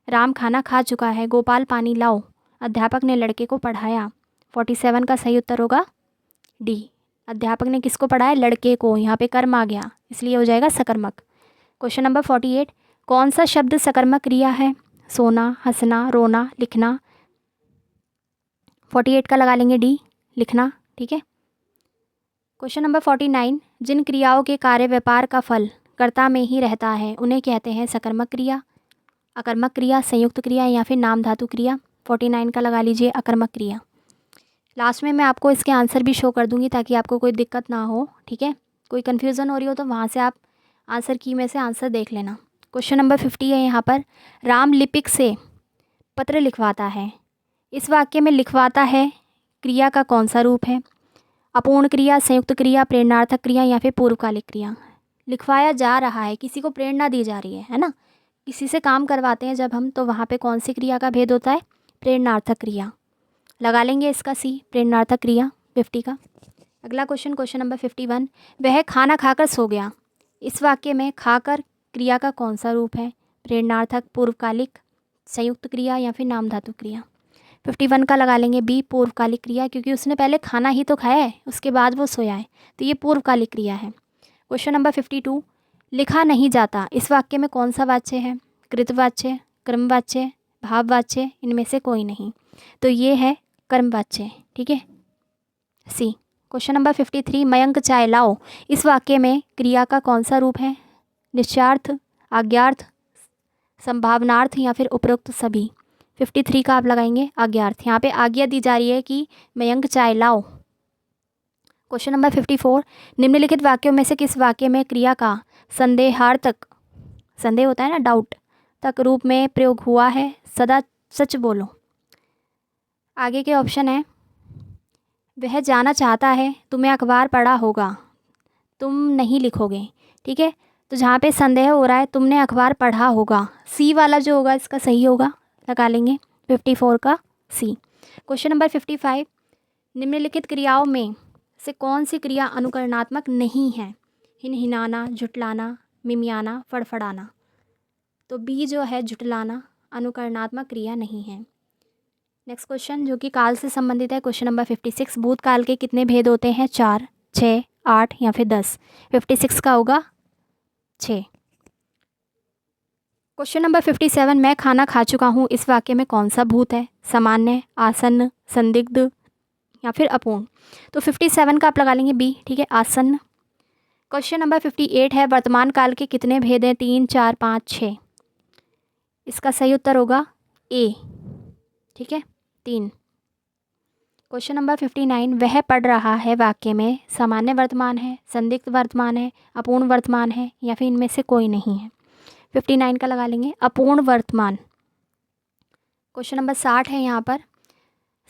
Speaker 1: राम खाना खा चुका है, गोपाल पानी लाओ, अध्यापक ने लड़के को पढ़ाया। 47 का सही उत्तर होगा डी, अध्यापक ने किसको पढ़ाया? लड़के को, यहाँ पे कर्म आ गया इसलिए हो जाएगा सकर्मक। क्वेश्चन नंबर 48, कौन सा शब्द सकर्मक क्रिया है? सोना, हंसना, रोना, लिखना? 48 का लगा लेंगे डी, लिखना। ठीक है। क्वेश्चन नंबर 49, जिन क्रियाओं के कार्य व्यापार का फल कर्ता में ही रहता है उन्हें कहते हैं सकर्मक क्रिया, अकर्मक क्रिया, संयुक्त क्रिया या फिर नाम धातु क्रिया? 49 का लगा लीजिए अकर्मक क्रिया। लास्ट में मैं आपको इसके आंसर भी शो कर दूंगी ताकि आपको कोई दिक्कत ना हो। ठीक है, कोई कन्फ्यूज़न हो रही हो तो वहाँ से आप आंसर की में से आंसर देख लेना। क्वेश्चन नंबर 50 है यहाँ पर, राम लिपिक से पत्र लिखवाता है, इस वाक्य में लिखवाता है क्रिया का कौन सा रूप है? अपूर्ण क्रिया, संयुक्त क्रिया, प्रेरणार्थक क्रिया या फिर पूर्वकालिक क्रिया? लिखवाया जा रहा है, किसी को प्रेरणा दी जा रही है ना, किसी से काम करवाते हैं जब हम, तो वहाँ पे कौन सी क्रिया का भेद होता है? प्रेरणार्थक क्रिया। लगा लेंगे इसका सी, प्रेरणार्थक क्रिया 50 का। अगला क्वेश्चन, क्वेश्चन नंबर 51, वह खाना खाकर सो गया, इस वाक्य में खाकर क्रिया का कौन सा रूप है? प्रेरणार्थक, पूर्वकालिक, संयुक्त क्रिया या फिर नाम धातु क्रिया? 51 का लगा लेंगे बी, पूर्वकालिक क्रिया, क्योंकि उसने पहले खाना ही तो खाया है उसके बाद वो सोया है, तो ये पूर्वकालिक क्रिया है। क्वेश्चन नंबर 52, लिखा नहीं जाता, इस वाक्य में कौन सा वाच्य है? कृतवाच्य, क्रमवाच्य, भाववाच्य, इनमें से कोई नहीं, तो ये है कर्मवाच्य। ठीक है, सी। क्वेश्चन नंबर 53, मयंक चाय लाओ, इस वाक्य में क्रिया का कौन सा रूप है? निश्चार्थ, आज्ञार्थ, संभावनार्थ या फिर उपरोक्त सभी? 53 का आप लगाएंगे आज्ञार्थ, यहाँ पे आज्ञा दी जा रही है कि मयंक चाय लाओ। क्वेश्चन नंबर 54, निम्नलिखित वाक्यों में से किस वाक्य में क्रिया का संदेहार्थक, संदेह होता है ना, डाउट, तक रूप में प्रयोग हुआ है? सदा सच बोलो। आगे के ऑप्शन है, वह जाना चाहता है, तुम्हें अखबार पढ़ा होगा, तुम नहीं लिखोगे। ठीक है, तो जहाँ पे संदेह हो रहा है तुमने अखबार पढ़ा होगा, सी वाला जो होगा इसका सही होगा, लगा लेंगे 54 का सी। क्वेश्चन नंबर 55, निम्नलिखित क्रियाओं में से कौन सी क्रिया अनुकरणात्मक नहीं है? हिनहिनाना, झुटलाना, मिमियाना, फड़फड़ाना? तो बी जो है झुटलाना अनुकरणात्मक क्रिया नहीं है। नेक्स्ट क्वेश्चन जो कि काल से संबंधित है, क्वेश्चन नंबर 56, भूतकाल के कितने भेद होते हैं? 4, 6, 8 या फिर 10? 56 का होगा 6। क्वेश्चन नंबर 57, मैं खाना खा चुका हूँ, इस वाक्य में कौन सा भूत है? सामान्य, आसन्न, संदिग्ध या फिर अपूर्ण? तो 57 का आप लगा लेंगे बी। ठीक है, आसन्न। क्वेश्चन नंबर 58 है, वर्तमान काल के कितने भेद हैं? 3, 4, 5, 6? इसका सही उत्तर होगा ए। ठीक है, 3। क्वेश्चन नंबर 59, वह पढ़ रहा है वाक्य में सामान्य वर्तमान है, संदिग्ध वर्तमान है, अपूर्ण वर्तमान है या फिर इनमें से कोई नहीं है? 59 का लगा लेंगे अपूर्ण वर्तमान। क्वेश्चन नंबर 60 है यहाँ पर,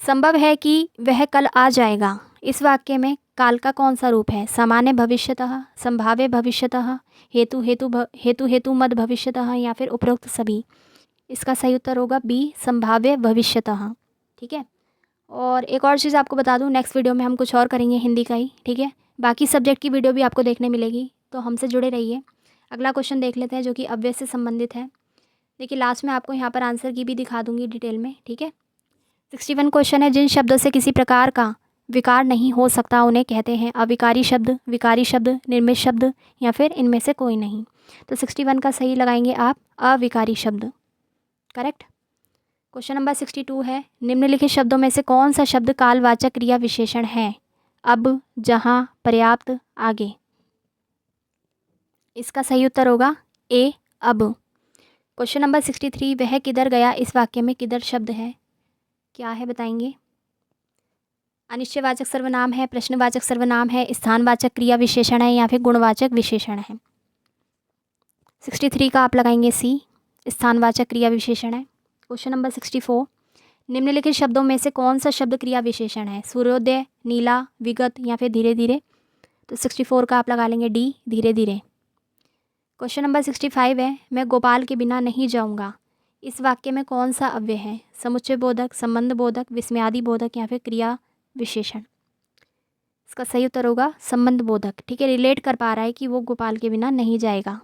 Speaker 1: संभव है कि वह कल आ जाएगा, इस वाक्य में काल का कौन सा रूप है? सामान्य भविष्यतः, संभाव्य भविष्यतः, हेतु मद भविष्यतः या फिर उपरोक्त सभी। इसका सही उत्तर होगा बी, संभाव्य भविष्यतः। ठीक है। और एक और चीज़ आपको बता दूं, नेक्स्ट वीडियो में हम कुछ और करेंगे हिंदी का ही। ठीक है। बाकी सब्जेक्ट की वीडियो भी आपको देखने मिलेगी, तो हमसे जुड़े रहिए। अगला क्वेश्चन देख लेते हैं जो कि अव्यय से संबंधित है। देखिए लास्ट में आपको यहाँ पर आंसर की भी दिखा दूंगी डिटेल में। ठीक है। 61 क्वेश्चन है, जिन शब्दों से किसी प्रकार का विकार नहीं हो सकता उन्हें कहते हैं अविकारी शब्द, विकारी शब्द, निर्मित शब्द या फिर इनमें से कोई नहीं। तो 61 का सही लगाएंगे आप अविकारी शब्द। करेक्ट। क्वेश्चन नंबर 62 है, निम्नलिखित शब्दों में से कौन सा शब्द कालवाचक क्रिया विशेषण है? अब, जहाँ, पर्याप्त, आगे। इसका सही उत्तर होगा ए, अब। क्वेश्चन नंबर 63, वह किधर गया, इस वाक्य में किधर शब्द है? क्या है बताएंगे? अनिश्चयवाचक सर्वनाम है, प्रश्नवाचक सर्वनाम है, स्थानवाचक क्रिया विशेषण है या फिर गुणवाचक विशेषण है? 63 का आप लगाएंगे सी, स्थानवाचक क्रिया विशेषण है। क्वेश्चन नंबर 64, निम्नलिखित शब्दों में से कौन सा शब्द क्रिया विशेषण है? सूर्योदय, नीला, विगत या फिर धीरे धीरे? तो 64 का आप लगा लेंगे डी, धीरे धीरे। क्वेश्चन नंबर 65 है, मैं गोपाल के बिना नहीं जाऊंगा, इस वाक्य में कौन सा अव्यय है? समुच्चय बोधक, संबंध बोधक, विस्मयादि बोधक या फिर क्रिया विशेषण? इसका सही उत्तर होगा संबंध बोधक। ठीक है, रिलेट कर पा रहा है कि वो गोपाल के बिना नहीं जाएगा।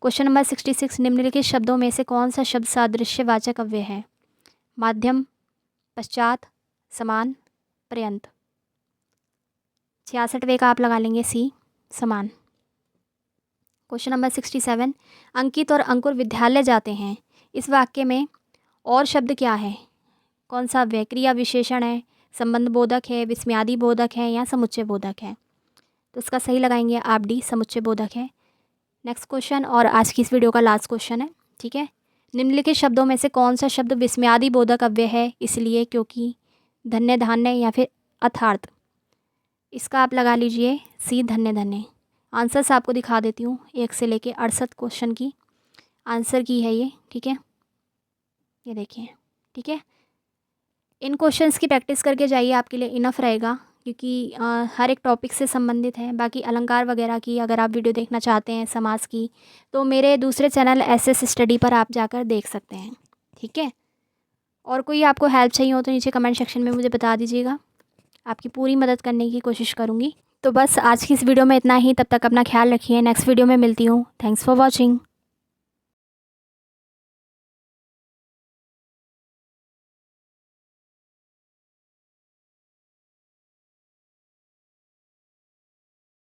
Speaker 1: क्वेश्चन नंबर 66, निम्नलिखित शब्दों में से कौन सा शब्द सादृश्यवाचक अव्यय है? माध्यम, पश्चात, समान, पर्यंत। 66वें का आप लगा लेंगे सी, समान। क्वेश्चन नंबर 67, अंकित और अंकुर विद्यालय जाते हैं, इस वाक्य में और शब्द क्या है? कौन सा अव्यय? क्रिया विशेषण है, संबंध बोधक है, विस्मयादि बोधक है या समुच्चय बोधक है? तो इसका सही लगाएंगे आप डी, समुच्चय बोधक है। नेक्स्ट क्वेश्चन और आज की इस वीडियो का लास्ट क्वेश्चन है। ठीक है। निम्नलिखित शब्दों में से कौन सा शब्द विस्मयादि बोधक अव्यय है? इसलिए, क्योंकि, धन्य, धान्य या फिर अर्थार्थ? इसका आप लगा लीजिए सी, धन्य धन्य। आंसर्स आपको दिखा देती हूँ, 1 से लेके 68 क्वेश्चन की आंसर की है ये। ठीक है, ये देखिए। ठीक है, इन क्वेश्चंस की प्रैक्टिस करके जाइए, आपके लिए इनफ रहेगा, क्योंकि हर एक टॉपिक से संबंधित है। बाकी अलंकार वगैरह की अगर आप वीडियो देखना चाहते हैं समास की, तो मेरे दूसरे चैनल एसएस स्टडी पर आप जाकर देख सकते हैं। ठीक है, और कोई आपको हेल्प चाहिए हो तो नीचे कमेंट सेक्शन में मुझे बता दीजिएगा, आपकी पूरी मदद करने की कोशिश करूँगी। तो बस आज की इस वीडियो में इतना ही। तब तक अपना ख्याल रखिए, नेक्स्ट वीडियो में मिलती हूँ। Thanks for watching.